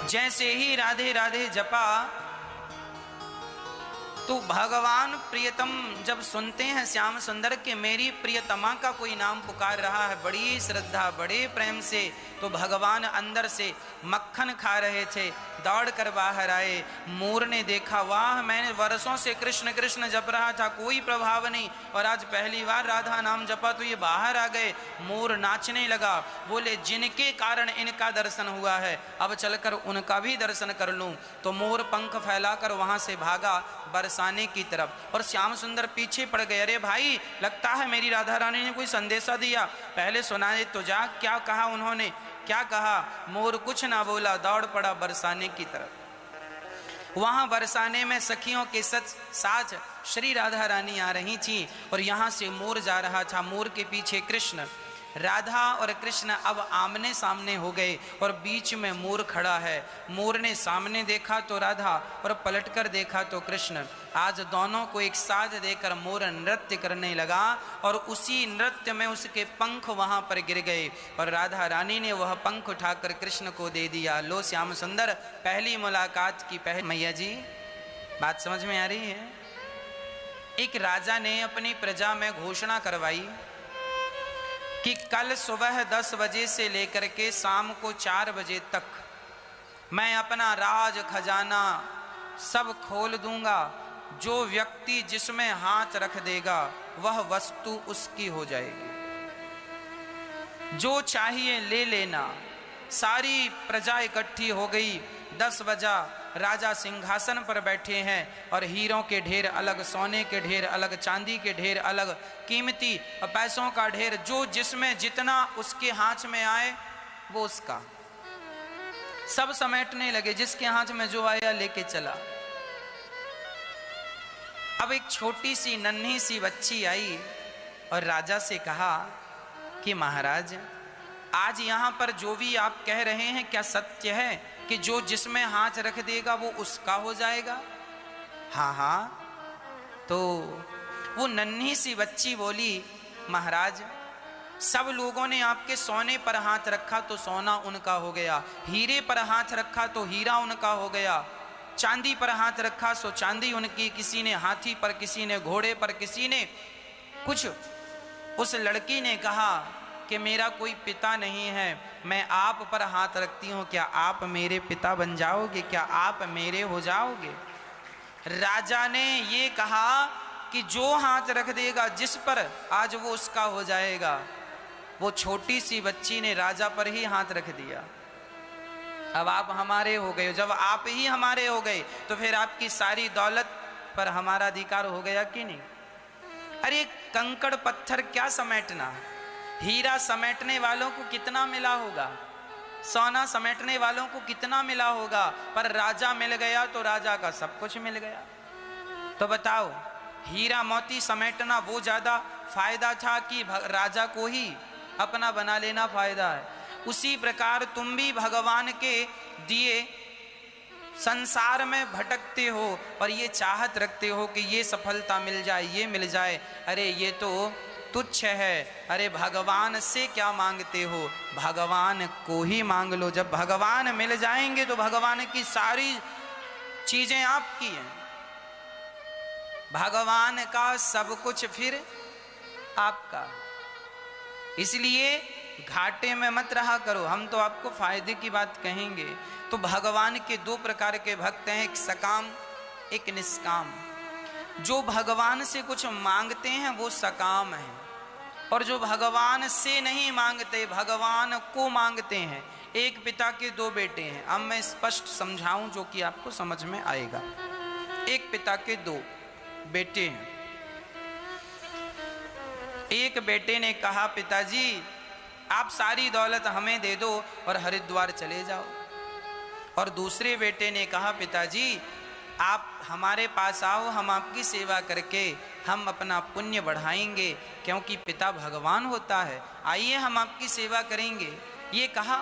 जैसे ही राधे राधे जपा तो भगवान प्रियतम जब सुनते हैं श्याम सुंदर के मेरी प्रियतमा का कोई नाम पुकार रहा है बड़ी श्रद्धा बड़े प्रेम से, तो भगवान अंदर से मक्खन खा रहे थे, दौड़ कर बाहर आए। मोर ने देखा, वाह मैंने वर्षों से कृष्ण कृष्ण जप रहा था, कोई प्रभाव नहीं, और आज पहली बार राधा नाम जपा तो ये बाहर आ गए। मोर नाचने लगा, बोले जिनके कारण इनका दर्शन हुआ है अब चलकर उनका भी दर्शन कर लूं। तो मोर पंख फैलाकर वहां से भागा बरसाने की तरफ, और श्याम सुंदर पीछे पड़ गए। अरे भाई, लगता है मेरी राधा रानी ने कोई संदेशा दिया, पहले सुनाए तो जा। क्या कहा उन्होंने, क्या कहा? मोर कुछ ना बोला, दौड़ पड़ा बरसाने की तरफ। वहां बरसाने में सखियों के साथ श्री राधा रानी आ रही थी, और यहां से मोर जा रहा था। मोर के पीछे कृष्ण, राधा और कृष्ण अब आमने सामने हो गए, और बीच में मोर खड़ा है। मोर ने सामने देखा तो राधा, और पलटकर देखा तो कृष्ण। आज दोनों को एक साथ देकर मोर नृत्य करने लगा, और उसी नृत्य में उसके पंख वहां पर गिर गए, और राधा रानी ने वह पंख उठाकर कृष्ण को दे दिया। लो श्याम सुंदर, पहली मुलाकात की पहली। मैया जी, बात समझ में आ रही है? एक राजा ने अपनी प्रजा में घोषणा करवाई कि कल सुबह 10 बजे से लेकर के शाम को 4 बजे तक मैं अपना राज खजाना सब खोल दूंगा। जो व्यक्ति जिसमें हाथ रख देगा वह वस्तु उसकी हो जाएगी, जो चाहिए ले लेना। सारी प्रजा इकट्ठी हो गई। 10 बजा, राजा सिंहासन पर बैठे हैं, और हीरों के ढेर अलग, सोने के ढेर अलग, चांदी के ढेर अलग, कीमती पैसों का ढेर, जो जिसमें जितना उसके हाथ में आए वो उसका। सब समेटने लगे, जिसके हाथ में जो आया लेके चला। अब एक छोटी सी नन्ही सी बच्ची आई और राजा से कहा कि महाराज, आज यहाँ पर जो भी आप कह रहे हैं क्या सत्य है कि जो जिसमें हाथ रख देगा वो उसका हो जाएगा? हाँ हाँ। तो वो नन्ही सी बच्ची बोली, महाराज, सब लोगों ने आपके सोने पर हाथ रखा तो सोना उनका हो गया, हीरे पर हाथ रखा तो हीरा उनका हो गया, चांदी पर हाथ रखा सो चांदी उनकी, किसी ने हाथी पर, किसी ने घोड़े पर, किसी ने कुछ। उस लड़की ने कहा कि मेरा कोई पिता नहीं है, मैं आप पर हाथ रखती हूँ, क्या आप मेरे पिता बन जाओगे? क्या आप मेरे हो जाओगे? राजा ने ये कहा कि जो हाथ रख देगा जिस पर, आज वो उसका हो जाएगा। वो छोटी सी बच्ची ने राजा पर ही हाथ रख दिया। अब आप हमारे हो गए। जब आप ही हमारे हो गए तो फिर आपकी सारी दौलत पर हमारा अधिकार हो गया कि नहीं? अरे कंकड़ पत्थर क्या समेटना, हीरा समेटने वालों को कितना मिला होगा, सोना समेटने वालों को कितना मिला होगा, पर राजा मिल गया तो राजा का सब कुछ मिल गया। तो बताओ, हीरा मोती समेटना वो ज्यादा फायदा था कि राजा को ही अपना बना लेना फायदा है? उसी प्रकार तुम भी भगवान के दिए संसार में भटकते हो और ये चाहत रखते हो कि ये सफलता मिल जाए, ये मिल जाए। अरे ये तो तुच्छ है। अरे भगवान से क्या मांगते हो? भगवान को ही मांग लो। जब भगवान मिल जाएंगे तो भगवान की सारी चीजें आपकी हैं, भगवान का सब कुछ फिर आपका। इसलिए घाटे में मत रहा करो। हम तो आपको फायदे की बात कहेंगे। तो भगवान के 2 प्रकार के भक्त हैं, एक सकाम एक निष्काम। जो भगवान से कुछ मांगते हैं वो सकाम है, और जो भगवान से नहीं मांगते, भगवान को मांगते हैं। एक पिता के 2 बेटे हैं। अब मैं स्पष्ट समझाऊं जो कि आपको समझ में आएगा। एक पिता के 2 बेटे हैं। एक बेटे ने कहा, पिताजी आप सारी दौलत हमें दे दो और हरिद्वार चले जाओ। और दूसरे बेटे ने कहा, पिताजी आप हमारे पास आओ, हम आपकी सेवा करके हम अपना पुण्य बढ़ाएंगे, क्योंकि पिता भगवान होता है, आइए हम आपकी सेवा करेंगे। ये कहा।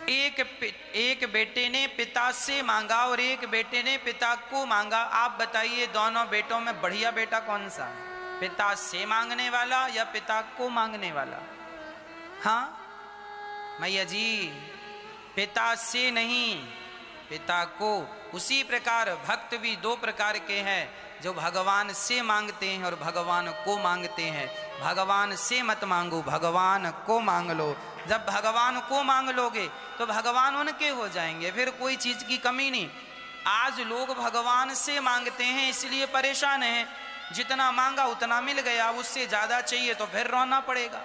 एक बेटे ने पिता से मांगा और एक बेटे ने पिता को मांगा। आप बताइए दोनों बेटों में बढ़िया बेटा कौन सा है? पिता से मांगने वाला या पिता को मांगने वाला? हाँ मैया जी, पिता से नहीं, पिता को। उसी प्रकार भक्त भी दो प्रकार के हैं, जो भगवान से मांगते हैं और भगवान को मांगते हैं। भगवान से मत मांगो, भगवान को मांग लो। जब भगवान को मांग लोगे तो भगवान उनके हो जाएंगे, फिर कोई चीज की कमी नहीं। आज लोग भगवान से मांगते हैं इसलिए परेशान हैं, जितना मांगा उतना मिल गया, उससे ज्यादा चाहिए तो फिर रोना पड़ेगा।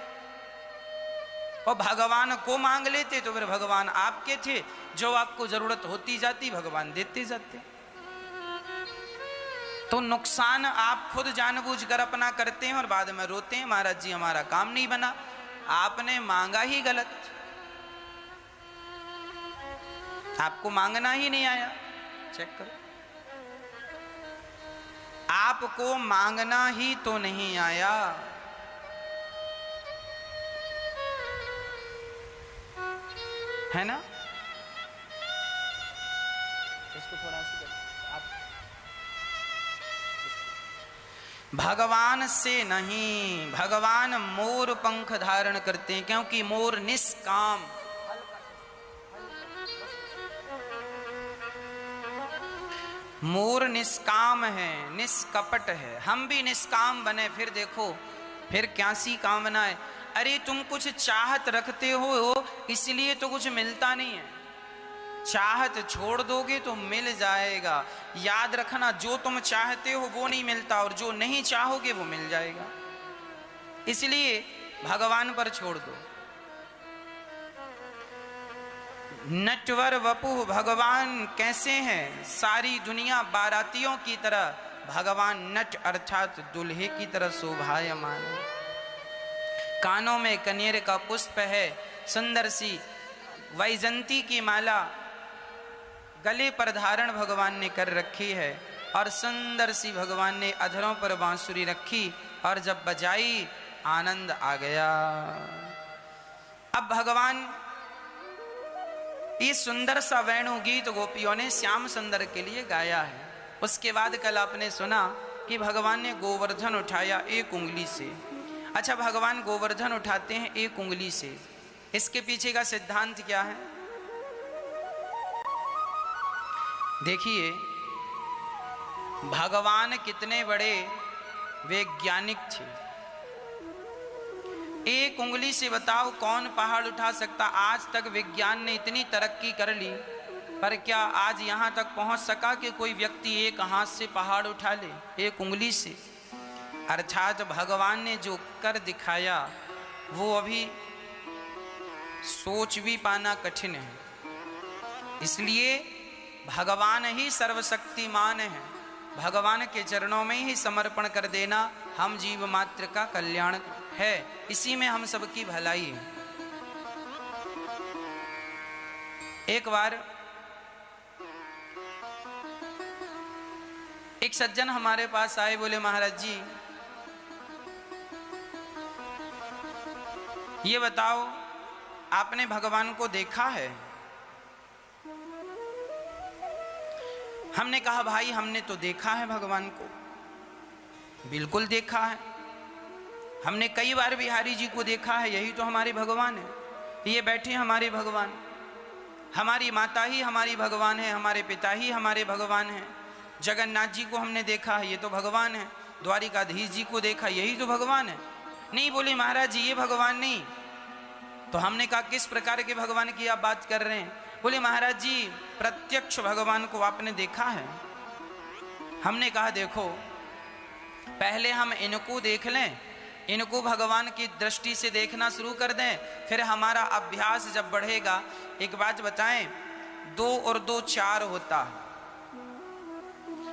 और भगवान को मांग लेते तो फिर भगवान आपके थे, जो आपको जरूरत होती जाती भगवान देते जाते। तो नुकसान आप खुद जानबूझकर अपना करते हैं और बाद में रोते हैं, महाराज जी हमारा काम नहीं बना, आपने मांगा ही गलत, आपको मांगना ही नहीं आया। चेक करो, आपको मांगना ही तो नहीं आया। है ना? इसको थोड़ा सा आप, भगवान से नहीं, भगवान मोर पंख धारण करते हैं, क्योंकि मोर निष्काम, मोर निष्काम है, निष्कपट है। हम भी निष्काम बने, फिर देखो फिर क्या सी कामना है। अरे तुम कुछ चाहत रखते हो इसलिए तो कुछ मिलता नहीं है, चाहत छोड़ दोगे तो मिल जाएगा। याद रखना, जो तुम चाहते हो वो नहीं मिलता और जो नहीं चाहोगे वो मिल जाएगा। इसलिए भगवान पर छोड़ दो। नटवर वपुः, भगवान कैसे हैं? सारी दुनिया बारातियों की तरह, भगवान नट अर्थात दुल्हे की तरह शोभायमान है। कानों में कनेर का पुष्प है, सुंदर सी वैजंती की माला गले पर धारण भगवान ने कर रखी है, और सुंदर सी भगवान ने अधरों पर बांसुरी रखी, और जब बजाई आनंद आ गया। अब भगवान ये सुंदर सा वेणु गीत गोपियों ने श्याम सुंदर के लिए गाया है। उसके बाद कल आपने सुना कि भगवान ने गोवर्धन उठाया एक उंगली से। अच्छा, भगवान गोवर्धन उठाते हैं एक उंगली से, इसके पीछे का सिद्धांत क्या है? देखिए, भगवान कितने बड़े वैज्ञानिक थे। एक उंगली से बताओ कौन पहाड़ उठा सकता? आज तक विज्ञान ने इतनी तरक्की कर ली, पर क्या आज यहां तक पहुंच सका कि कोई व्यक्ति एक हाथ से पहाड़ उठा ले, एक उंगली से? अर्थात भगवान ने जो कर दिखाया वो अभी सोच भी पाना कठिन है। इसलिए भगवान ही सर्वशक्तिमान है, भगवान के चरणों में ही समर्पण कर देना हम जीव मात्र का कल्याण है, इसी में हम सबकी भलाई है। एक बार एक सज्जन हमारे पास आए, बोले महाराज जी ये बताओ आपने भगवान को देखा है? हमने कहा भाई हमने तो देखा है भगवान को, बिल्कुल देखा है, हमने कई बार बिहारी जी को देखा है, यही तो हमारे भगवान है, ये बैठे हमारे भगवान, हमारी माता ही हमारी भगवान है, हमारे पिता ही हमारे भगवान हैं, जगन्नाथ जी को हमने देखा है, ये तो भगवान है, द्वारिकाधीश जी को देखा, यही तो भगवान है। नहीं, बोले महाराज जी ये भगवान नहीं। तो हमने कहा किस प्रकार के भगवान की आप बात कर रहे हैं? बोले महाराज जी प्रत्यक्ष भगवान को आपने देखा है? हमने कहा देखो पहले हम इनको देख लें, इनको भगवान की दृष्टि से देखना शुरू कर दें, फिर हमारा अभ्यास जब बढ़ेगा। एक बात बताएं, 2 और 2 4 होता है।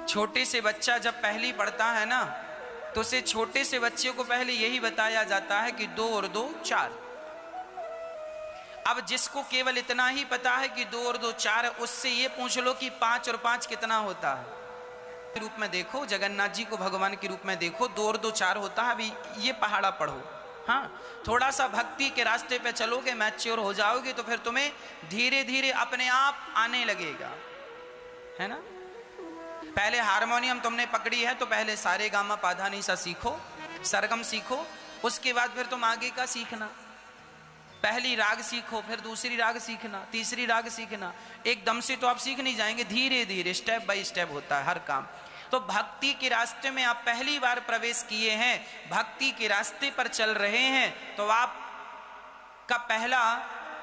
छोटे से बच्चा जब पहली पढ़ता है ना, तो उसे छोटे से बच्चे को पहले यही बताया जाता है कि 2 और 2 4। अब जिसको केवल इतना ही पता है कि 2 और 2 4, उससे ये पूछ लो कि 5 और 5 कितना होता है। रूप में देखो, जगन्नाथ जी को भगवान के रूप में देखो, 2 और 2 4 होता है। अभी ये पहाड़ा पढ़ो, हाँ थोड़ा सा भक्ति के रास्ते पे चलोगे, मैच्योर हो जाओगे, तो फिर तुम्हें धीरे धीरे अपने आप आने लगेगा, है ना। पहले हारमोनियम तुमने पकड़ी है तो पहले सारे गामा पाधा निसा सीखो, सरगम सीखो, उसके बाद फिर तुम आगे का सीखना। पहली राग सीखो, फिर दूसरी राग सीखना, तीसरी राग सीखना। एकदम से तो आप सीख नहीं जाएंगे, धीरे धीरे स्टेप बाय स्टेप होता है हर काम। तो भक्ति के रास्ते में आप पहली बार प्रवेश किए हैं, भक्ति के रास्ते पर चल रहे हैं, तो आप का पहला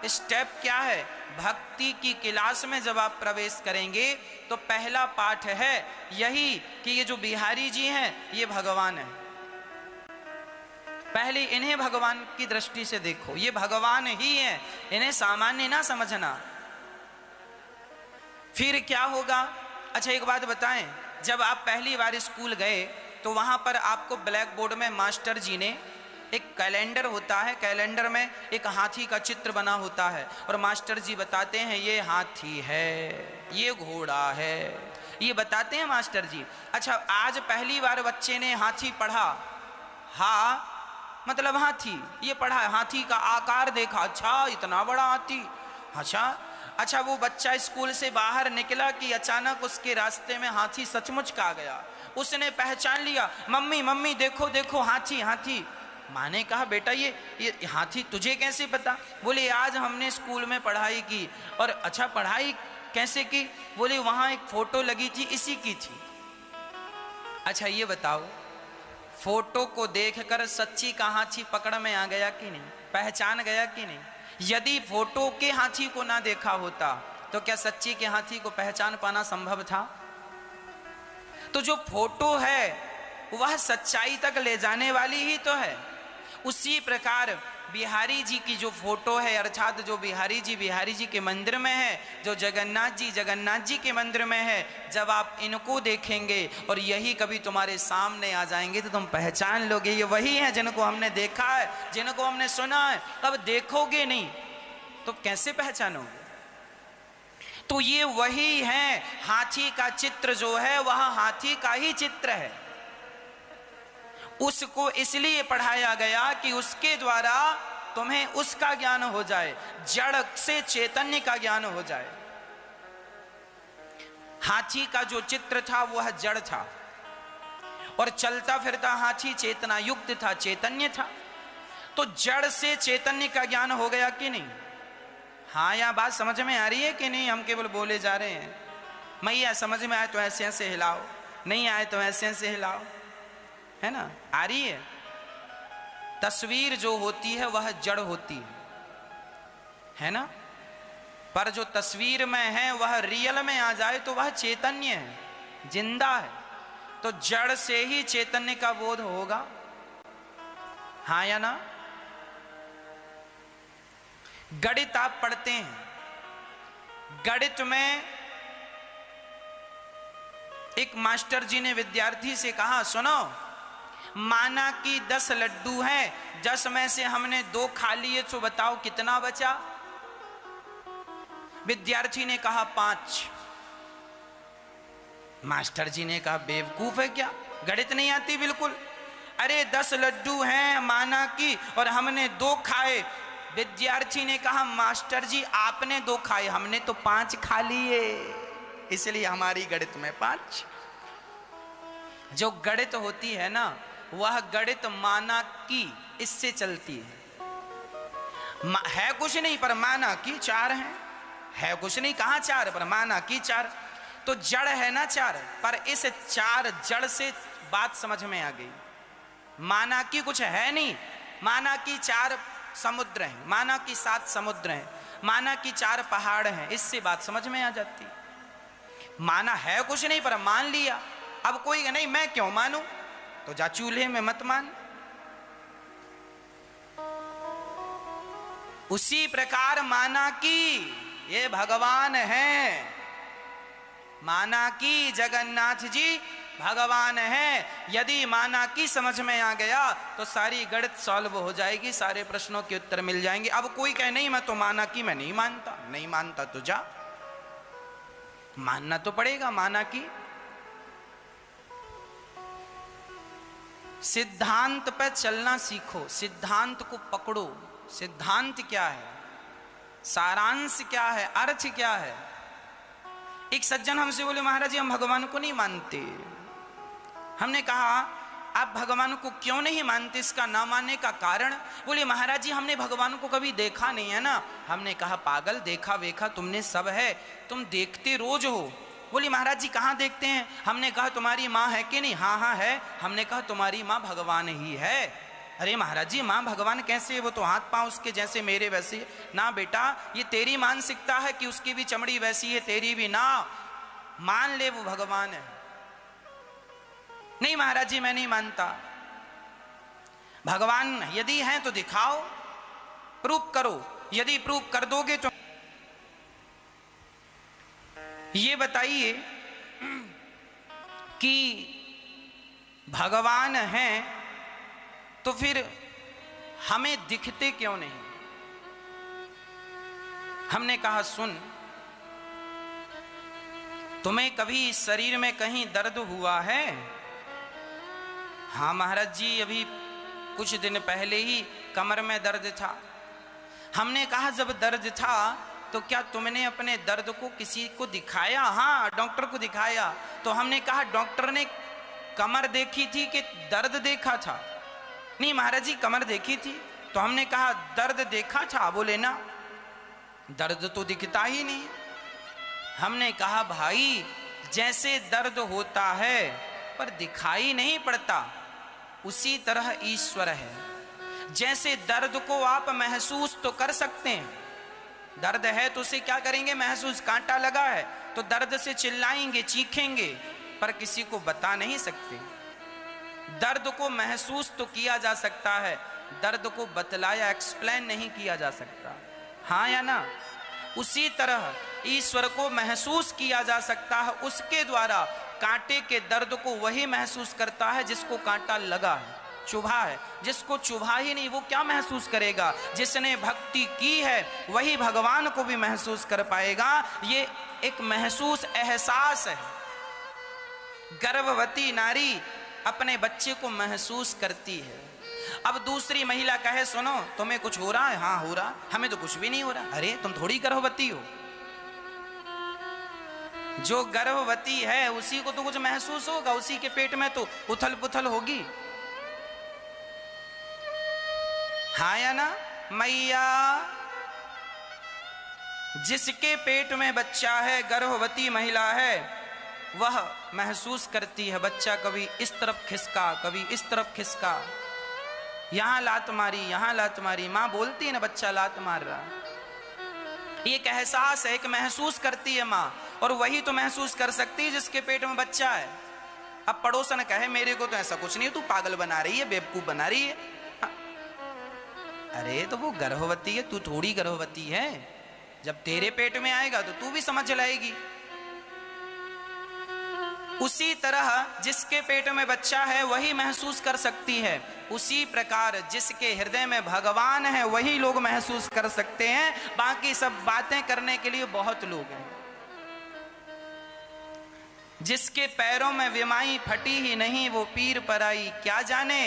स्टेप क्या है? भक्ति की क्लास में जब आप प्रवेश करेंगे तो पहला पाठ है यही कि ये जो बिहारी जी हैं ये भगवान है। पहले इन्हें भगवान की दृष्टि से देखो, ये भगवान ही है, इन्हें सामान्य ना समझना। फिर क्या होगा? अच्छा एक बात बताएं, जब आप पहली बार स्कूल गए तो वहां पर आपको ब्लैक बोर्ड में मास्टर जी ने एक कैलेंडर होता है, कैलेंडर में एक हाथी का चित्र बना होता है और मास्टर जी बताते हैं ये हाथी है, ये घोड़ा है, ये बताते हैं मास्टर जी। अच्छा आज पहली बार बच्चे ने हाथी पढ़ा, हाँ मतलब हाथी ये पढ़ा, हाथी का आकार देखा, अच्छा इतना बड़ा हाथी, अच्छा वो बच्चा स्कूल से बाहर निकला कि अचानक उसके रास्ते में हाथी सचमुच का गया, उसने पहचान लिया, मम्मी मम्मी देखो देखो हाथी हाथी। माँ ने कहा बेटा ये हाथी तुझे कैसे पता? बोले आज हमने स्कूल में पढ़ाई की। और अच्छा पढ़ाई कैसे की? बोले वहां एक फोटो लगी थी, इसी की थी। अच्छा ये बताओ फोटो को देखकर सच्ची का हाथी पकड़ में आ गया कि नहीं, पहचान गया कि नहीं? यदि फोटो के हाथी को ना देखा होता तो क्या सच्ची के हाथी को पहचान पाना संभव था? तो जो फोटो है वह सच्चाई तक ले जाने वाली ही तो है। उसी प्रकार बिहारी जी की जो फोटो है, अर्थात जो बिहारी जी के मंदिर में है, जो जगन्नाथ जी के मंदिर में है, जब आप इनको देखेंगे और यही कभी तुम्हारे सामने आ जाएंगे तो तुम पहचान लोगे ये वही है जिनको हमने देखा है, जिनको हमने सुना है। अब देखोगे नहीं तो कैसे पहचानोगे? तो ये वही है, हाथी का चित्र जो है वह हाथी का ही चित्र है। उसको इसलिए पढ़ाया गया कि उसके द्वारा तुम्हें उसका ज्ञान हो जाए, जड़ से चैतन्य का ज्ञान हो जाए। हाथी का जो चित्र था वह जड़ था और चलता फिरता हाथी चेतना युक्त था, चैतन्य था। तो जड़ से चैतन्य का ज्ञान हो गया कि नहीं? हाँ या बात समझ में आ रही है कि नहीं? हम केवल बोले जा रहे हैं। मैया समझ में आए तो ऐसे ऐसे हिलाओ, नहीं आए तो ऐसे ऐसे हिलाओ, है ना? आ रही है? तस्वीर जो होती है वह जड़ होती है ना? पर जो तस्वीर में है वह रियल में आ जाए तो वह चैतन्य है, जिंदा है। तो जड़ से ही चैतन्य का बोध होगा, हाँ या ना? गणित आप पढ़ते हैं, गणित में एक मास्टर जी ने विद्यार्थी से कहा सुनो, माना कि 10 लड्डू हैं, 10 में से हमने 2 खा लिए तो बताओ कितना बचा? विद्यार्थी ने कहा 5। मास्टर जी ने कहा बेवकूफ है क्या, गणित नहीं आती बिल्कुल? अरे 10 लड्डू हैं माना कि और हमने 2 खाए। विद्यार्थी ने कहा मास्टर जी आपने 2 खाए, हमने तो 5 खा लिए, इसलिए हमारी गणित में 5। जो गणित होती है ना वह गणित माना कि इससे चलती है कुछ नहीं पर माना कि 4 है कुछ नहीं, कहां 4 पर माना कि 4। तो जड़ है ना 4, पर इस 4 जड़ से बात समझ में आ गई। माना कि कुछ है नहीं, माना कि 4 समुद्र हैं, माना कि 7 समुद्र हैं, माना कि 4 पहाड़ हैं, इससे बात समझ में आ जाती। माना है कुछ नहीं पर मान लिया। अब कोई नहीं मैं क्यों मानूं, तो जा चूल्हे में मत मान। उसी प्रकार माना कि ये भगवान है, माना कि जगन्नाथ जी भगवान है। यदि माना कि समझ में आ गया तो सारी गणित सॉल्व हो जाएगी, सारे प्रश्नों के उत्तर मिल जाएंगे। अब कोई कहे नहीं मैं तो माना कि मैं नहीं मानता, नहीं मानता तो जा, मानना तो पड़ेगा माना कि। सिद्धांत पे चलना सीखो, सिद्धांत को पकड़ो। सिद्धांत क्या है, सारांश क्या है, अर्थ क्या है। एक सज्जन हमसे बोले महाराज जी हम भगवान को नहीं मानते। हमने कहा आप भगवान को क्यों नहीं मानते? इसका ना मानने का कारण? बोले महाराज जी हमने भगवान को कभी देखा नहीं है ना। हमने कहा पागल, देखा वेखा तुमने सब है, तुम देखते रोज हो। बोली महाराज जी कहाँ देखते हैं? हमने कहा तुम्हारी माँ है कि नहीं? हाँ हाँ है। हमने कहा तुम्हारी माँ भगवान ही है। अरे महाराज जी माँ भगवान कैसे? वो तो हाथ पांव उसके जैसे मेरे वैसे। ना बेटा ये तेरी मानसिकता है कि उसकी भी चमड़ी वैसी है, तेरी भी ना। मान ले वो भगवान है। नहीं महाराज जी मैं नहीं मानता। भगवान यदि हैं तो दिखाओ, प्रूफ करो। यदि प्रूफ कर दोगे तो ये बताइए कि भगवान हैं तो फिर हमें दिखते क्यों नहीं? हमने कहा सुन, तुम्हें कभी इस शरीर में कहीं दर्द हुआ है? हाँ महाराज जी अभी कुछ दिन पहले ही कमर में दर्द था। हमने कहा जब दर्द था तो क्या तुमने अपने दर्द को किसी को दिखाया? हाँ डॉक्टर को दिखाया। तो हमने कहा डॉक्टर ने कमर देखी थी कि दर्द देखा था? नहीं महाराज जी कमर देखी थी। तो हमने कहा दर्द देखा था? बोले ना दर्द तो दिखता ही नहीं। हमने कहा भाई जैसे दर्द होता है पर दिखाई नहीं पड़ता, उसी तरह ईश्वर है। जैसे दर्द को आप महसूस तो कर सकते हैं, दर्द है तो उसे क्या करेंगे? महसूस। कांटा लगा है तो दर्द से चिल्लाएंगे, चीखेंगे, पर किसी को बता नहीं सकते। दर्द को महसूस तो किया जा सकता है, दर्द को बतलाया, एक्सप्लेन नहीं किया जा सकता। हाँ या ना? उसी तरह ईश्वर को महसूस किया जा सकता है, उसके द्वारा। कांटे के दर्द को वही महसूस करता है जिसको कांटा लगा है, चुभा है। जिसको चुभा ही नहीं वो क्या महसूस करेगा? जिसने भक्ति की है वही भगवान को भी महसूस कर पाएगा। ये एक महसूस एहसास है। गर्भवती नारी अपने बच्चे को महसूस करती है। अब दूसरी महिला कहे सुनो तुम्हें कुछ हो रहा है? हाँ हो रहा। हमें तो कुछ भी नहीं हो रहा। अरे तुम थोड़ी गर्भवती हो। जो गर्भवती है उसी को तो कुछ महसूस होगा, उसी के पेट में तो उथल पुथल होगी। हाँ या ना? मैया जिसके पेट में बच्चा है, गर्भवती महिला है, वह महसूस करती है बच्चा कभी इस तरफ खिसका, कभी इस तरफ खिसका, यहां लात मारी, यहां लात मारी। मां बोलती है ना बच्चा लात मार रहा। एक एहसास है, एक महसूस करती है मां। और वही तो महसूस कर सकती है जिसके पेट में बच्चा है। अब पड़ोसन कहे मेरे को तो ऐसा कुछ नहीं, तू पागल बना रही है, बेवकूफ बना रही है। अरे तो वो गर्भवती है, तू थोड़ी गर्भवती है। जब तेरे पेट में आएगा तो तू भी समझ लाएगी। उसी तरह जिसके पेट में बच्चा है वही महसूस कर सकती है। उसी प्रकार जिसके हृदय में भगवान है वही लोग महसूस कर सकते हैं। बाकी सब बातें करने के लिए बहुत लोग हैं। जिसके पैरों में विमाई फटी ही नहीं वो पीर पराई क्या जाने।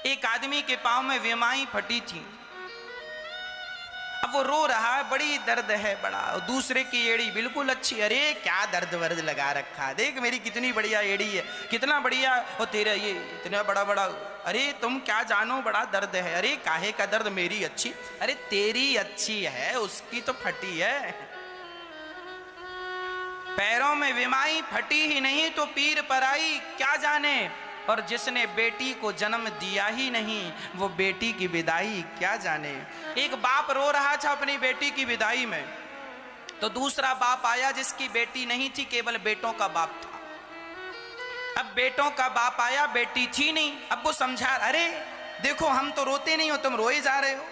एक आदमी के पांव में विमाई फटी थी, अब वो रो रहा है, बड़ी दर्द है बड़ा। दूसरे की एड़ी बिल्कुल अच्छी, अरे क्या दर्द वर्द लगा रखा, देख मेरी कितनी बढ़िया एड़ी है, कितना बढ़िया। और तेरा ये इतना बड़ा बड़ा, अरे तुम क्या जानो बड़ा दर्द है। अरे काहे का दर्द, मेरी अच्छी। अरे तेरी अच्छी है, उसकी तो फटी है। पैरों में विमाई फटी ही नहीं तो पीर पराई क्या जाने। और जिसने बेटी को जन्म दिया ही नहीं वो बेटी की विदाई क्या जाने। एक बाप रो रहा था अपनी बेटी की विदाई में, तो दूसरा बाप आया जिसकी बेटी नहीं थी, केवल बेटों का बाप था। अब बेटों का बाप आया, बेटी थी नहीं। अब वो समझा, अरे देखो हम तो रोते नहीं हो, तुम रोए जा रहे हो।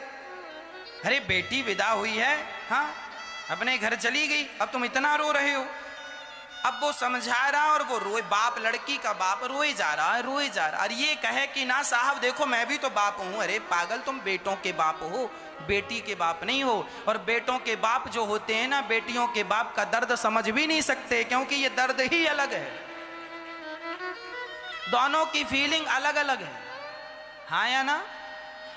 अरे बेटी विदा हुई है, हाँ अपने घर चली गई, अब तुम इतना रो रहे हो। अब वो समझा रहा और वो रोए, बाप लड़की का बाप रोए जा रहा है, रोए जा रहा। और ये कहे कि ना साहब देखो मैं भी तो बाप हूं। अरे पागल, तुम बेटों के बाप हो, बेटी के बाप नहीं हो। और बेटों के बाप जो होते हैं ना, बेटियों के बाप का दर्द समझ भी नहीं सकते, क्योंकि ये दर्द ही अलग है। दोनों की फीलिंग अलग अलग है, हाँ या ना।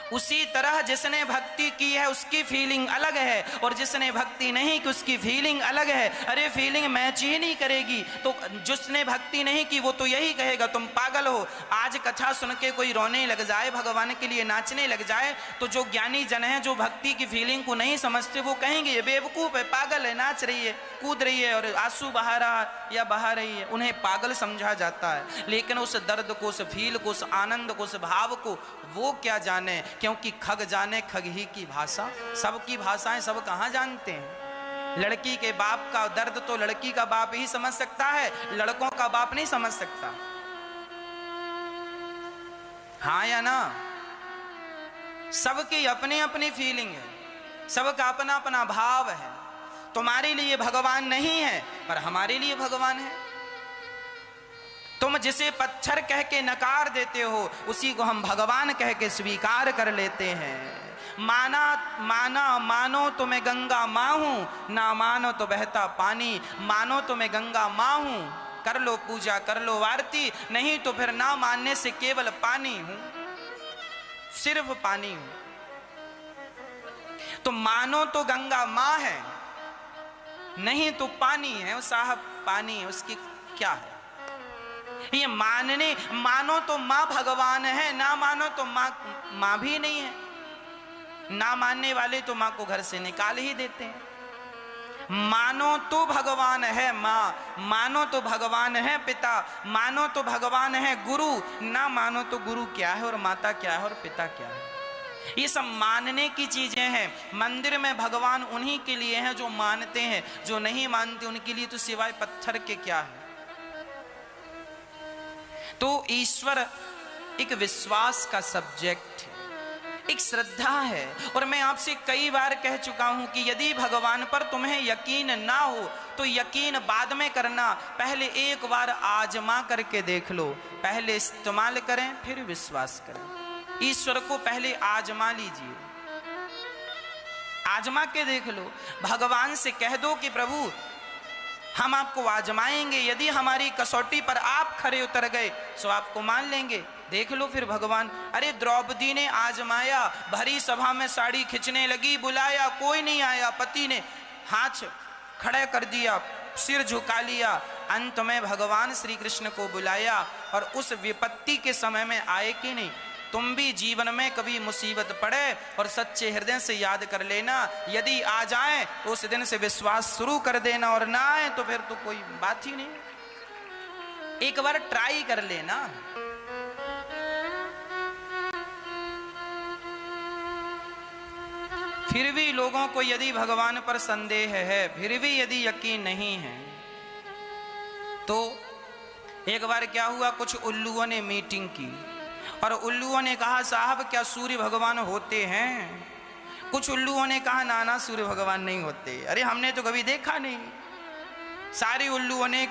उसी तरह जिसने भक्ति की है उसकी फीलिंग अलग है, और जिसने भक्ति नहीं की उसकी फीलिंग अलग है। अरे फीलिंग मैच ही नहीं करेगी, तो जिसने भक्ति नहीं की वो तो यही कहेगा तुम पागल हो। आज कथा सुन के कोई रोने लग जाए, भगवान के लिए नाचने लग जाए, तो जो ज्ञानी जन है, जो भक्ति की फीलिंग को नहीं समझते, वो कहेंगे ये बेवकूफ़ है, पागल है, नाच रही है, कूद रही है और आंसू बहा रहा या बहा रही है। उन्हें पागल समझा जाता है। लेकिन उस दर्द को, उस फील को, उस आनंद को, उस भाव को वो क्या जाने, क्योंकि खग जाने खग ही की भाषा। सबकी भाषाएं सब कहाँ जानते हैं। लड़की के बाप का दर्द तो लड़की का बाप ही समझ सकता है, लड़कों का बाप नहीं समझ सकता। हाँ या ना? सबकी अपनी अपनी फीलिंग है, सबका अपना अपना भाव है। तुम्हारे लिए भगवान नहीं है पर हमारे लिए भगवान है। तुम जिसे पत्थर कह के नकार देते हो उसी को हम भगवान कह के स्वीकार कर लेते हैं। मानो तो मैं गंगा माँ हूं, ना मानो तो बहता पानी। मानो तो मैं गंगा माँ हूं, कर लो पूजा कर लो आरती, नहीं तो फिर ना मानने से केवल पानी हूं, सिर्फ पानी हूं। तो मानो तो गंगा माँ है, नहीं तो पानी है। साहब पानी है, उसकी क्या है ये मानने। मानो तो माँ भगवान है, ना मानो तो माँ भी नहीं है। ना मानने वाले तो माँ को घर से निकाल ही देते हैं। मानो तो भगवान है माँ, मानो तो भगवान है पिता, मानो तो भगवान है गुरु, ना मानो तो गुरु क्या है और माता क्या है और पिता क्या है। ये सब मानने की चीजें हैं। मंदिर में भगवान उन्हीं के लिए हैं जो मानते हैं, जो नहीं मानते उनके लिए तो सिवाय पत्थर के क्या है। तो ईश्वर एक विश्वास का सब्जेक्ट है, एक श्रद्धा है। और मैं आपसे कई बार कह चुका हूं कि यदि भगवान पर तुम्हें यकीन ना हो तो यकीन बाद में करना, पहले एक बार आजमा करके देख लो। पहले इस्तेमाल करें फिर विश्वास करें। ईश्वर को पहले आजमा लीजिए, आजमा के देख लो। भगवान से कह दो कि प्रभु हम आपको आजमाएंगे, यदि हमारी कसौटी पर आप खरे उतर गए तो आपको मान लेंगे। देख लो फिर भगवान। अरे द्रौपदी ने आजमाया, भरी सभा में साड़ी खिंचने लगी, बुलाया कोई नहीं आया, पति ने हाथ खड़े कर दिया, सिर झुका लिया, अंत में भगवान श्री कृष्ण को बुलाया और उस विपत्ति के समय में आए कि नहीं। तुम भी जीवन में कभी मुसीबत पड़े और सच्चे हृदय से याद कर लेना, यदि आ जाए तो उस दिन से विश्वास शुरू कर देना, और ना आए तो फिर तो कोई बात ही नहीं। एक बार ट्राई कर लेना। फिर भी लोगों को यदि भगवान पर संदेह है, फिर भी यदि यकीन नहीं है, तो एक बार क्या हुआ, कुछ उल्लुओं ने मीटिंग की और उल्लुओं ने कहा साहब क्या सूर्य भगवान होते हैं। कुछ उल्लुओं ने कहा ना ना सूर्य भगवान नहीं होते। अरे हमने तो कभी देखा नहीं। सारे उल्लुओं ने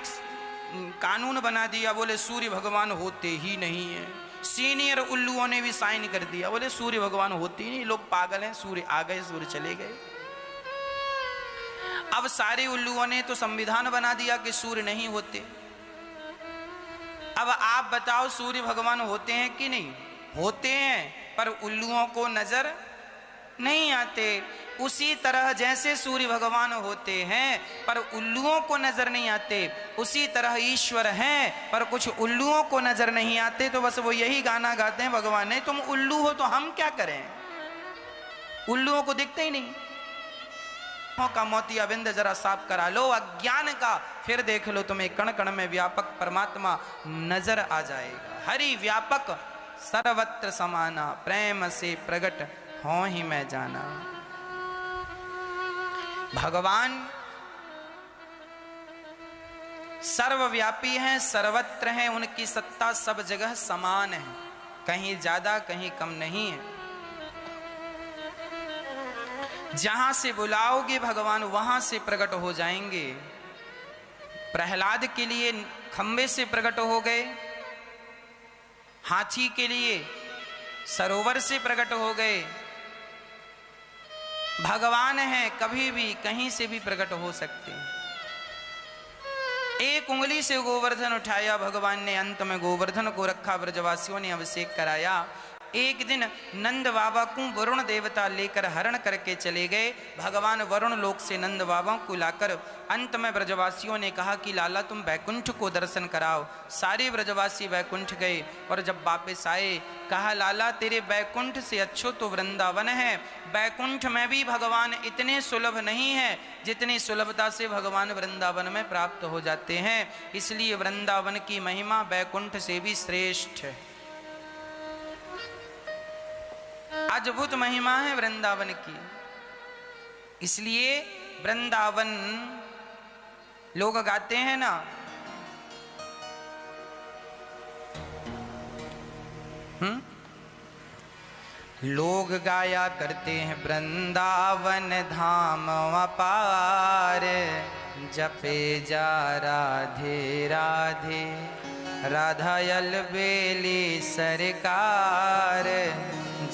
कानून बना दिया, बोले सूर्य भगवान होते ही नहीं है। सीनियर उल्लुओं ने भी साइन कर दिया, बोले सूर्य भगवान होते ही नहीं, लोग पागल हैं, सूर्य आ गए सूर्य चले गए। अब सारे उल्लुओं ने तो संविधान बना दिया कि सूर्य नहीं होते। अब आप बताओ सूर्य भगवान होते हैं कि नहीं? होते हैं, पर उल्लुओं को नजर नहीं आते। उसी तरह जैसे सूर्य भगवान होते हैं पर उल्लुओं को नजर नहीं आते, उसी तरह ईश्वर हैं पर कुछ उल्लुओं को नजर नहीं आते। तो बस वो यही गाना गाते हैं, भगवान नहीं तुम उल्लू हो तो हम क्या करें, उल्लुओं को दिखते ही नहीं। का मोतिया बिंद जरा साफ करा लो अज्ञान का, फिर देख लो तुम्हें कण कण में व्यापक परमात्मा नजर आ जाएगा। हरि व्यापक सर्वत्र समाना, प्रेम से प्रगट हो ही मैं जाना। भगवान सर्वव्यापी हैं, सर्वत्र हैं, उनकी सत्ता सब जगह समान है, कहीं ज्यादा कहीं कम नहीं है। जहां से बुलाओगे भगवान वहां से प्रकट हो जाएंगे। प्रहलाद के लिए खंबे से प्रकट हो गए, हाथी के लिए सरोवर से प्रकट हो गए। भगवान है, कभी भी कहीं से भी प्रकट हो सकते हैं। एक उंगली से गोवर्धन उठाया भगवान ने, अंत में गोवर्धन को रखा, ब्रजवासियों ने अभिषेक कराया। एक दिन नंद बाबा को वरुण देवता लेकर हरण करके चले गए। भगवान वरुण लोक से नंद बाबा को लाकर अंत में ब्रजवासियों ने कहा कि लाला तुम बैकुंठ को दर्शन कराओ। सारे ब्रजवासी बैकुंठ गए और जब वापस आए कहा लाला तेरे बैकुंठ से अच्छो तो वृंदावन है। बैकुंठ में भी भगवान इतने सुलभ नहीं है जितनी सुलभता से भगवान वृंदावन में प्राप्त हो जाते हैं, इसलिए वृंदावन की महिमा बैकुंठ से भी श्रेष्ठ है। अद्भुत महिमा है वृंदावन की, इसलिए वृंदावन लोग गाते हैं ना, लोग गाया करते हैं वृंदावन धाम अपार, जपे जा राधे राधे राधा अलबेली सरकार,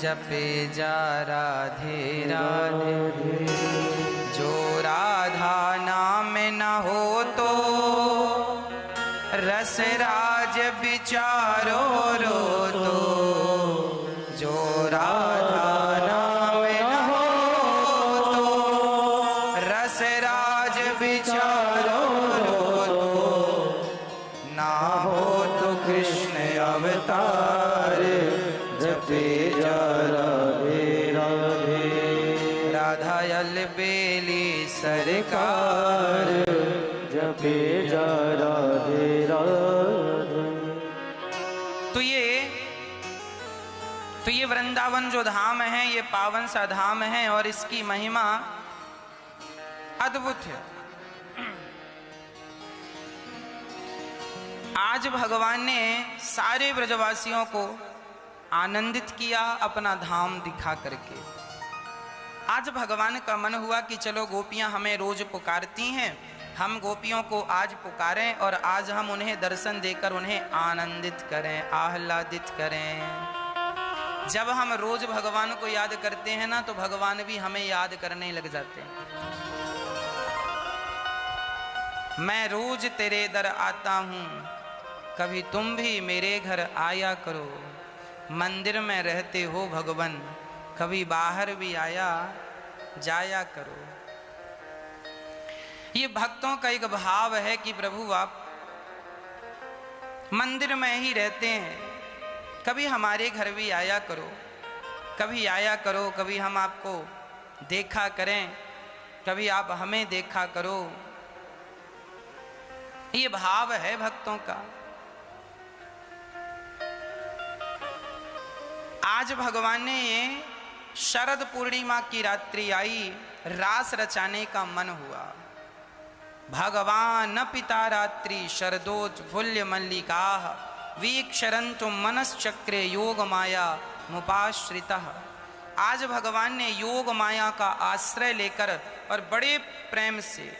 जपे जा राधे राधे। जो राधा नाम न हो तो रसराज विचारो रो तो, जो राधा नाम न हो तो रसराज विचारो रो तो, ना हो तो कृष्ण अवतार, जपे जा राधे राधे राधा अलबेली सरकार, जपे जा राधे राधे। तो ये वृंदावन जो धाम है ये पावन सा धाम है और इसकी महिमा अद्भुत है। आज भगवान ने सारे ब्रजवासियों को आनंदित किया अपना धाम दिखा करके। आज भगवान का मन हुआ कि चलो गोपियां हमें रोज पुकारती हैं, हम गोपियों को आज पुकारें और आज हम उन्हें दर्शन देकर उन्हें आनंदित करें, आह्लादित करें। जब हम रोज भगवान को याद करते हैं ना तो भगवान भी हमें याद करने लग जाते हैं। मैं रोज तेरे दर आता हूँ, कभी तुम भी मेरे घर आया करो। मंदिर में रहते हो भगवान, कभी बाहर भी आया जाया करो। ये भक्तों का एक भाव है कि प्रभु आप मंदिर में ही रहते हैं, कभी हमारे घर भी आया करो, कभी आया करो, कभी हम आपको देखा करें, कभी आप हमें देखा करो। ये भाव है भक्तों का। आज भगवान ने ये शरद पूर्णिमा की रात्रि आई, रास रचाने का मन हुआ। भगवान पिता रात्रि शरदोत्फुल्य मल्लिकाः वीक्षरन्तु मनश्चक्रे योग माया मुपाश्रितः। आज भगवान ने योग माया का आश्रय लेकर और बड़े प्रेम से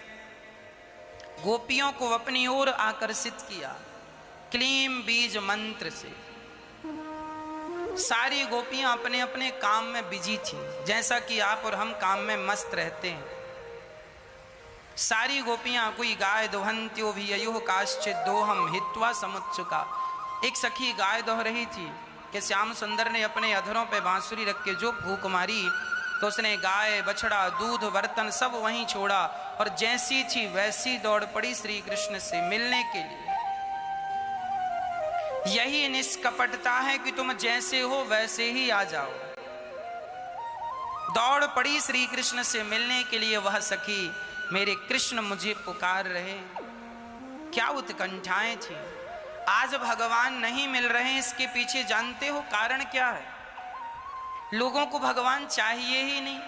गोपियों को अपनी ओर आकर्षित किया। क्लीम बीज मंत्र से सारी गोपियां अपने अपने काम में बिजी थी, जैसा कि आप और हम काम में मस्त रहते हैं। सारी गोपियां, कोई गाय दोहंत्यो भी अयुः काश्चित् दोहम हित्वा समुत्सुका। एक सखी गाय दोह रही थी कि श्याम सुंदर ने अपने अधरों पे बांसुरी रख के जो फूंक मारी तो उसने गाय बछड़ा दूध बर्तन सब वहीं छोड़ा और जैसी थी वैसी दौड़ पड़ी श्री कृष्ण से मिलने के लिए। यही निष्कपटता है कि तुम जैसे हो वैसे ही आ जाओ। दौड़ पड़ी श्री कृष्ण से मिलने के लिए वह सखी, मेरे कृष्ण मुझे पुकार रहे। क्या उत्कंठाएं थी। आज भगवान नहीं मिल रहे, इसके पीछे जानते हो कारण क्या है? लोगों को भगवान चाहिए ही नहीं।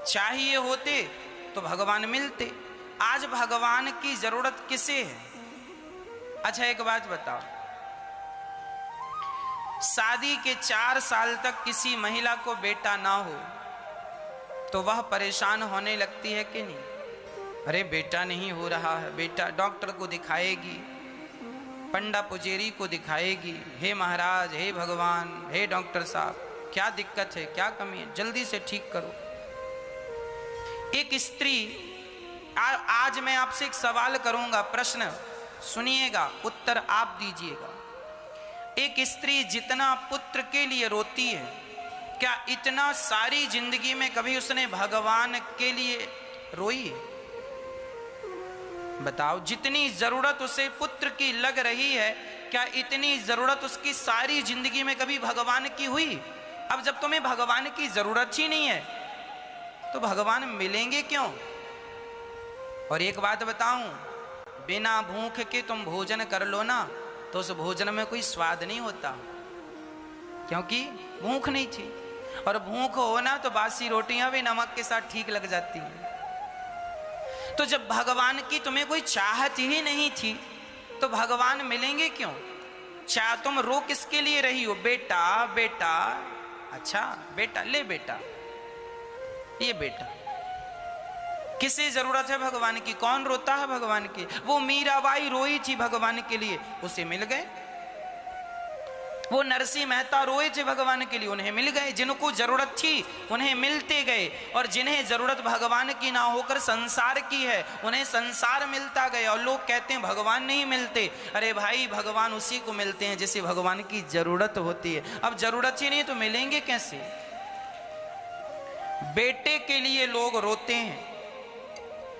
चाहिए होते तो भगवान मिलते। आज भगवान की जरूरत किसे है? अच्छा एक बात बताओ, शादी के 4 साल तक किसी महिला को बेटा ना हो तो वह परेशान होने लगती है कि नहीं? अरे बेटा नहीं हो रहा है, बेटा डॉक्टर को दिखाएगी, पंडा पुजेरी को दिखाएगी, हे महाराज, हे भगवान, हे डॉक्टर साहब, क्या दिक्कत है, क्या कमी है, जल्दी से ठीक करो। एक स्त्री, आज मैं आपसे एक सवाल करूंगा, प्रश्न सुनिएगा, उत्तर आप दीजिएगा। एक स्त्री जितना पुत्र के लिए रोती है, क्या इतना सारी जिंदगी में कभी उसने भगवान के लिए रोई? बताओ, जितनी जरूरत उसे पुत्र की लग रही है, क्या इतनी जरूरत उसकी सारी जिंदगी में कभी भगवान की हुई? अब जब तुम्हें भगवान की जरूरत ही नहीं है तो भगवान मिलेंगे क्यों? और एक बात बताऊं, बिना भूख के तुम भोजन कर लो ना तो उस भोजन में कोई स्वाद नहीं होता, क्योंकि भूख नहीं थी। और भूख हो ना तो बासी रोटियां भी नमक के साथ ठीक लग जाती हैं। तो जब भगवान की तुम्हें कोई चाहत ही नहीं थी तो भगवान मिलेंगे क्यों? चाह तुम रो किसके लिए रही हो? बेटा बेटा, अच्छा बेटा, ले बेटा, ये बेटा। किसे जरूरत है भगवान की? कौन रोता है भगवान की? वो मीराबाई रोई थी भगवान के लिए, उसे मिल गए। वो नरसिंह मेहता रोए थे भगवान के लिए, उन्हें मिल गए। जिनको जरूरत थी उन्हें मिलते गए, और जिन्हें जरूरत भगवान की ना होकर संसार की है उन्हें संसार मिलता गया। और लोग कहते हैं भगवान नहीं मिलते। अरे भाई, भगवान उसी को मिलते हैं जिसे भगवान की जरूरत होती है। अब जरूरत ही नहीं तो मिलेंगे कैसे? बेटे के लिए लोग रोते हैं,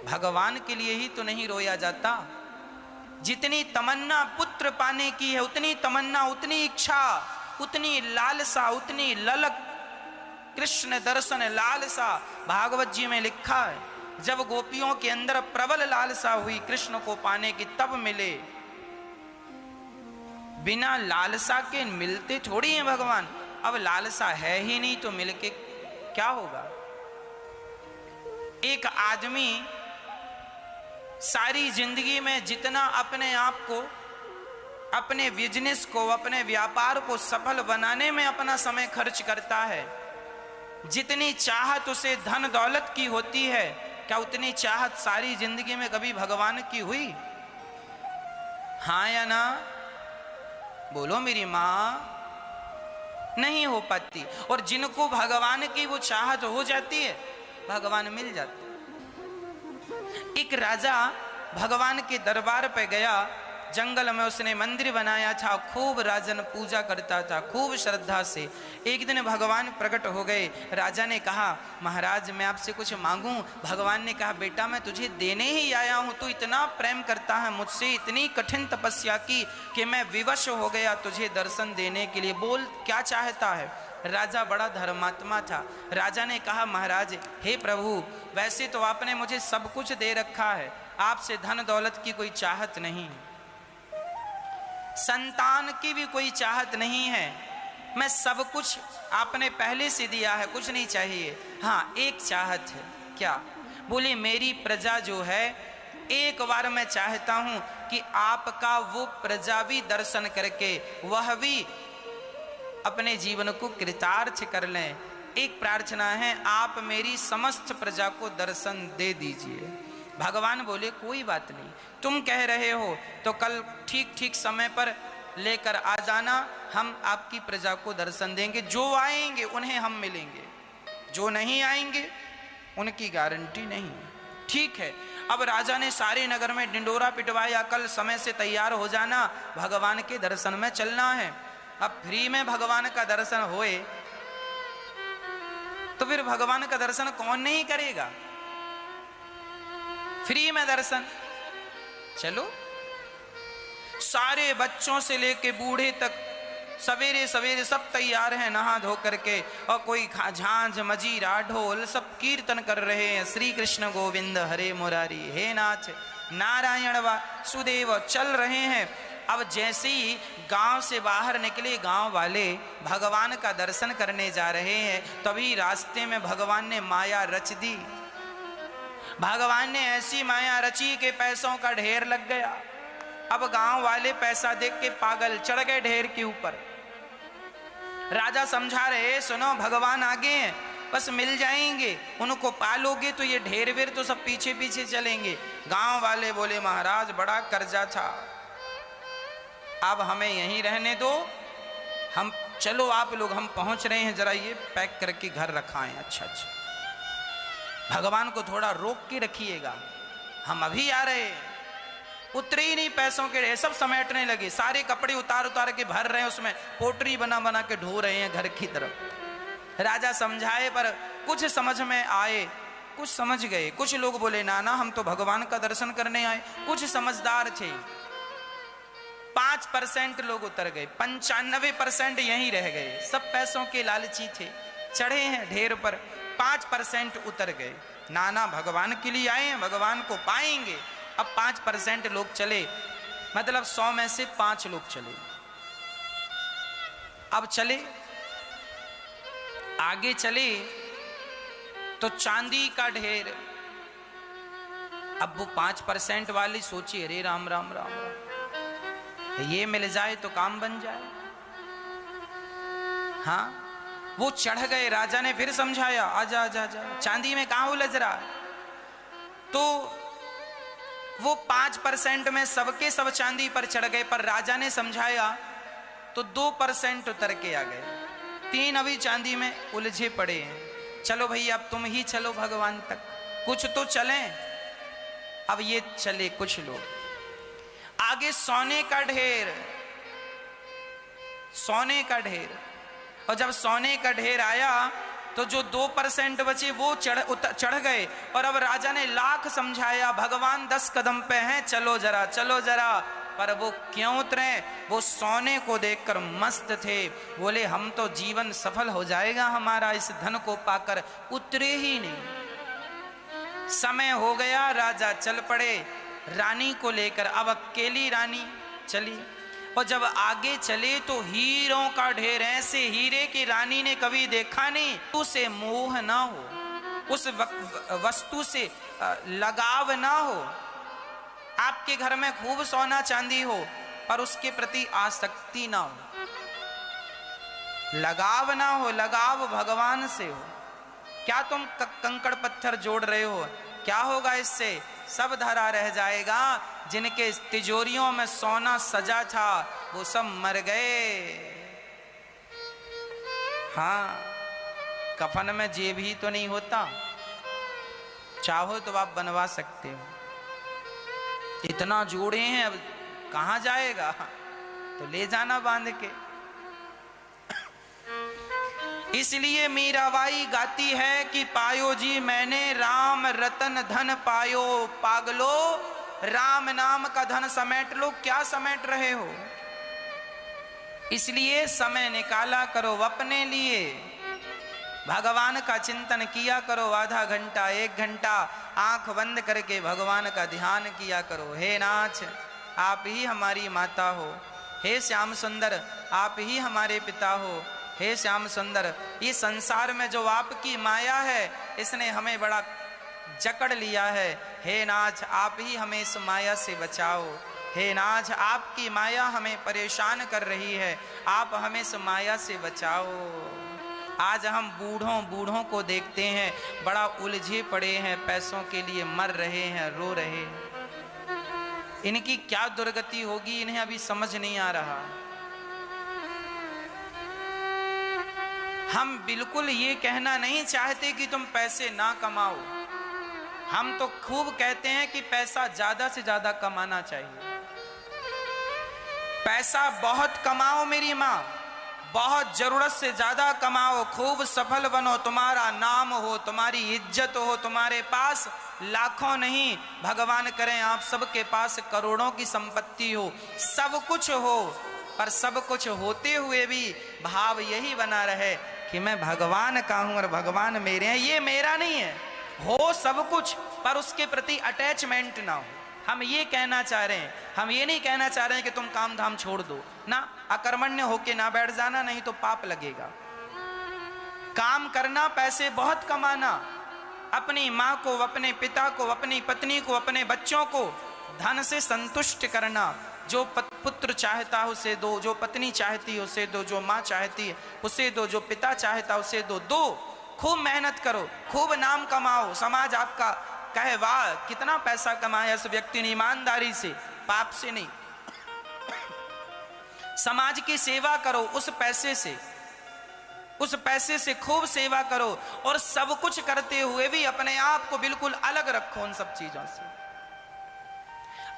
भगवान के लिए ही तो नहीं रोया जाता। जितनी तमन्ना पुत्र पाने की है, उतनी तमन्ना, उतनी इच्छा, उतनी लालसा, उतनी ललक, कृष्ण दर्शन लालसा भागवत जी में लिखा है। जब गोपियों के अंदर प्रबल लालसा हुई कृष्ण को पाने की, तब मिले। बिना लालसा के मिलते थोड़ी हैं भगवान। अब लालसा है ही नहीं तो मिलके क्या होगा? एक आदमी सारी जिंदगी में जितना अपने आप को, अपने बिजनेस को, अपने व्यापार को सफल बनाने में अपना समय खर्च करता है, जितनी चाहत उसे धन दौलत की होती है, क्या उतनी चाहत सारी जिंदगी में कभी भगवान की हुई? हाँ या ना? बोलो मेरी माँ। नहीं हो पाती। और जिनको भगवान की वो चाहत हो जाती है, भगवान मिल जाते। एक राजा भगवान के दरबार पे गया, जंगल में उसने मंदिर बनाया था, खूब राजन पूजा करता था, खूब श्रद्धा से। एक दिन भगवान प्रकट हो गए। राजा ने कहा, महाराज मैं आपसे कुछ मांगूं? भगवान ने कहा, बेटा मैं तुझे देने ही आया हूं। तू इतना प्रेम करता है मुझसे, इतनी कठिन तपस्या की कि मैं विवश हो गया तुझे दर्शन देने के लिए। बोल क्या चाहता है? राजा बड़ा धर्मात्मा था। राजा ने कहा, महाराज हे प्रभु, वैसे तो आपने मुझे सब कुछ दे रखा है, आपसे धन दौलत की कोई चाहत नहीं है, संतान की भी कोई चाहत नहीं है, मैं सब कुछ आपने पहले से दिया है, कुछ नहीं चाहिए। हाँ एक चाहत है। क्या? बोले मेरी प्रजा जो है, एक बार मैं चाहता हूं कि आपका वो प्रजा भी दर्शन करके वह भी अपने जीवन को कृतार्थ कर लें। एक प्रार्थना है, आप मेरी समस्त प्रजा को दर्शन दे दीजिए। भगवान बोले कोई बात नहीं, तुम कह रहे हो तो कल ठीक ठीक समय पर लेकर आ जाना, हम आपकी प्रजा को दर्शन देंगे। जो आएंगे उन्हें हम मिलेंगे, जो नहीं आएंगे उनकी गारंटी नहीं। ठीक है। अब राजा ने सारे नगर में डिंडोरा पिटवाया, कल समय से तैयार हो जाना, भगवान के दर्शन में चलना है। अब फ्री में भगवान का दर्शन होए तो फिर भगवान का दर्शन कौन नहीं करेगा? फ्री में दर्शन। चलो, सारे बच्चों से लेके बूढ़े तक सवेरे सवेरे सब तैयार हैं नहा धो करके, और कोई झांझ मजीरा ढोल सब कीर्तन कर रहे हैं, श्री कृष्ण गोविंद हरे मुरारी, हे नाथ नारायण वासुदेव चल रहे हैं। अब जैसे ही गांव से बाहर निकले गांव वाले भगवान का दर्शन करने जा रहे हैं, तभी रास्ते में भगवान ने माया रच दी। भगवान ने ऐसी माया रची कि पैसों का ढेर लग गया। अब गांव वाले पैसा देख के पागल, चढ़ गए ढेर के ऊपर। राजा समझा रहे, सुनो भगवान आगे हैं, बस मिल जाएंगे, उनको पालोगे तो ये ढेर वेर तो सब पीछे पीछे चलेंगे। गांव वाले बोले, महाराज बड़ा कर्जा था, अब हमें यहीं रहने दो, हम चलो आप लोग, हम पहुंच रहे हैं, जरा ये पैक करके घर रखाएं। अच्छा अच्छा, भगवान को थोड़ा रोक के रखिएगा, हम अभी आ रहे हैं। उतरे ही नहीं पैसों के ढेर, सब समेटने लगे, सारे कपड़े उतार उतार के भर रहे हैं, उसमें पोटरी बना बना के ढो रहे हैं घर की तरफ। राजा समझाए पर कुछ समझ में आए, कुछ समझ गए, कुछ लोग बोले नाना हम तो भगवान का दर्शन करने आए, कुछ समझदार थे। 5% लोग उतर गए, 95% यहीं रह गए, सब पैसों के लालची थे, चढ़े हैं ढेर पर। 5% उतर गए, नाना भगवान के लिए आए हैं, भगवान को पाएंगे। अब 5% लोग चले, मतलब 100 में से 5 लोग चले। अब चले, आगे चले तो चांदी का ढेर। अब वो 5% वाली सोची अरे राम राम राम राम, ये मिल जाए तो काम बन जाए। हाँ, वो चढ़ गए, राजा ने फिर समझाया आजा आजा आजा, चांदी में कहां उलझ रहा है। तो वो 5% में सबके सब चांदी पर चढ़ गए, पर राजा ने समझाया तो 2% उतर के आ गए, 3 अभी चांदी में उलझे पड़े हैं। चलो भैया अब तुम ही चलो भगवान तक, कुछ तो चलें। अब ये चले कुछ लोग, आगे सोने का ढेर, सोने का ढेर। और जब सोने का ढेर आया तो जो 2% बचे वो चढ़ गए। और अब राजा ने लाख समझाया भगवान 10 कदम पे हैं, चलो जरा चलो जरा, पर वो क्यों उतरे? वो सोने को देखकर मस्त थे, बोले हम तो जीवन सफल हो जाएगा हमारा इस धन को पाकर, उतरे ही नहीं। समय हो गया, राजा चल पड़े रानी को लेकर। अब अकेली रानी चली, और जब आगे चले तो हीरों का ढेर, ऐसे हीरे की रानी ने कभी देखा नहीं। उसे मोह ना हो, उस वस्तु से लगाव ना हो। आपके घर में खूब सोना चांदी हो पर उसके प्रति आसक्ति ना हो, लगाव ना हो, लगाव भगवान से हो। क्या तुम कंकड़ पत्थर जोड़ रहे हो? क्या होगा इससे? सब धरा रह जाएगा। जिनके तिजोरियों में सोना सजा था वो सब मर गए। हाँ, कफन में जेब ही तो नहीं होता, चाहो तो आप बनवा सकते हो। इतना जोड़े हैं, अब कहां जाएगा? तो ले जाना बांध के। इसलिए मीराबाई गाती है कि पायो जी मैंने राम रतन धन पायो, पागलो राम नाम का धन समेट लो। क्या समेट रहे हो? इसलिए समय निकाला करो अपने लिए, भगवान का चिंतन किया करो। आधा घंटा 1 घंटा आंख बंद करके भगवान का ध्यान किया करो। हे नाथ, आप ही हमारी माता हो। हे श्याम सुंदर, आप ही हमारे पिता हो। हे श्याम सुंदर, ये संसार में जो आपकी माया है इसने हमें बड़ा जकड़ लिया है। हे नाथ, आप ही हमें इस माया से बचाओ। हे नाथ, आपकी माया हमें परेशान कर रही है, आप हमें इस माया से बचाओ। आज हम बूढ़ों को देखते हैं, बड़ा उलझे पड़े हैं, पैसों के लिए मर रहे हैं, रो रहे हैं। इनकी क्या दुर्गति होगी इन्हें अभी समझ नहीं आ रहा। हम बिल्कुल ये कहना नहीं चाहते कि तुम पैसे ना कमाओ, हम तो खूब कहते हैं कि पैसा ज्यादा से ज्यादा कमाना चाहिए। पैसा बहुत कमाओ मेरी माँ, बहुत जरूरत से ज्यादा कमाओ, खूब सफल बनो, तुम्हारा नाम हो, तुम्हारी इज्जत हो, तुम्हारे पास लाखों नहीं, भगवान करें आप सबके पास करोड़ों की संपत्ति हो, सब कुछ हो, पर सब कुछ होते हुए भी भाव यही बना रहे कि मैं भगवान का हूं और भगवान मेरे हैं। ये मेरा नहीं है, हो सब कुछ पर उसके प्रति अटैचमेंट ना हो। हम ये कहना चाह रहे हैं, हम ये नहीं कहना चाह रहे हैं कि तुम काम धाम छोड़ दो ना, अकर्मण्य होके ना बैठ जाना, नहीं तो पाप लगेगा। काम करना, पैसे बहुत कमाना, अपनी माँ को, अपने पिता को, अपनी पत्नी को, अपने बच्चों को धन से संतुष्ट करना। जो पुत्र चाहता है उसे दो, जो पत्नी चाहती है उसे दो, जो माँ चाहती है उसे दो, जो पिता चाहता है उसे दो। खूब मेहनत करो, खूब नाम कमाओ, समाज आपका कहे वाह कितना पैसा कमाया इस व्यक्ति ने, ईमानदारी से, पाप से नहीं। समाज की सेवा करो उस पैसे से, उस पैसे से खूब सेवा करो, और सब कुछ करते हुए भी अपने आप को बिल्कुल अलग रखो उन सब चीजों से।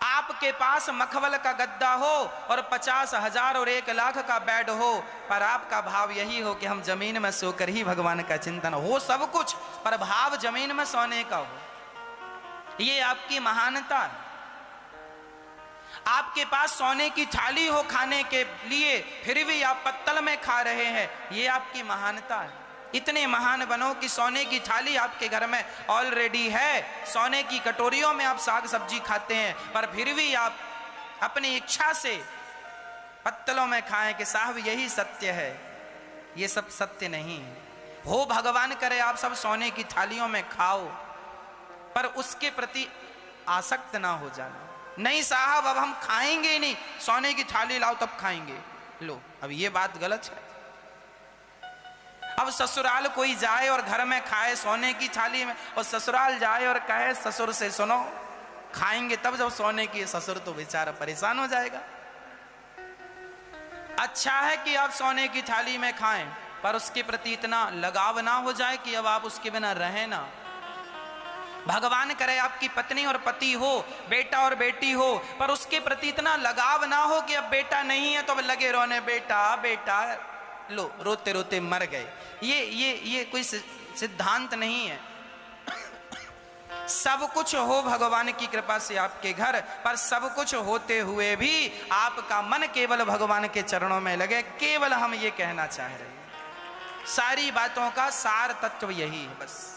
आपके पास मखमल का गद्दा हो और 50,000 और 1,00,000 का बेड हो, पर आपका भाव यही हो कि हम जमीन में सोकर ही भगवान का चिंतन हो सब कुछ, पर भाव जमीन में सोने का हो। ये आपकी महानता है। आपके पास सोने की थाली हो खाने के लिए, फिर भी आप पत्तल में खा रहे हैं, ये आपकी महानता है। इतने महान बनो कि सोने की थाली आपके घर में ऑलरेडी है, सोने की कटोरियों में आप साग सब्जी खाते हैं, पर फिर भी आप अपनी इच्छा से पत्तलों में खाएं कि साहब यही सत्य है। ये सब सत्य नहीं है। हो भगवान करे आप सब सोने की थालियों में खाओ, पर उसके प्रति आसक्त ना हो जाना। नहीं साहब अब हम खाएंगे ही नहीं, सोने की थाली लाओ तब खाएंगे। लो अब ये बात गलत है। अब ससुराल कोई जाए और घर में खाए सोने की थाली में, और ससुराल जाए और कहे ससुर से सुनो खाएंगे तब जब सोने की, ससुर तो बेचारा परेशान हो जाएगा। अच्छा है कि आप सोने की थाली में खाएं, पर उसके प्रति इतना लगाव ना हो जाए कि अब आप उसके बिना रहें ना। भगवान करे आपकी पत्नी और पति हो, बेटा और बेटी हो, पर उसके प्रति इतना लगाव ना हो कि अब बेटा नहीं है तो अब लगे रोने बेटा बेटा, लो रोते रोते मर गए। ये कोई सिद्धांत नहीं है। सब कुछ हो भगवान की कृपा से आपके घर, पर सब कुछ होते हुए भी आपका मन केवल भगवान के चरणों में लगे। केवल हम ये कहना चाह रहे हैं, सारी बातों का सार तत्व यही है। बस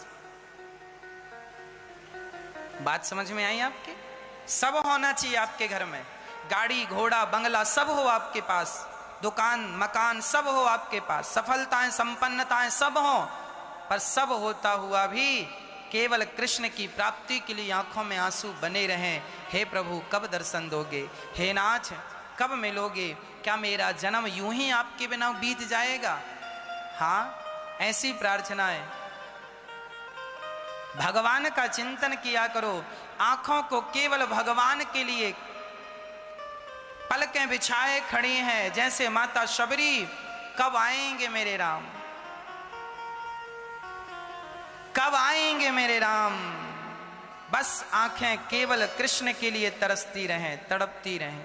बात समझ में आई आपके? सब होना चाहिए आपके घर में, गाड़ी घोड़ा बंगला सब हो आपके पास, दुकान मकान सब हो आपके पास, सफलताएं संपन्नताएं सब हो, पर सब होता हुआ भी केवल कृष्ण की प्राप्ति के लिए आंखों में आंसू बने रहें। हे प्रभु कब दर्शन दोगे, हे नाथ कब मिलोगे, क्या मेरा जन्म यूं ही आपके बिना बीत जाएगा? हाँ ऐसी प्रार्थनाएं। भगवान का चिंतन किया करो, आंखों को केवल भगवान के लिए पलकें बिछाए खड़ी हैं, जैसे माता शबरी कब आएंगे मेरे राम, कब आएंगे मेरे राम। बस आंखें केवल कृष्ण के लिए तरसती रहें, तड़पती रहें।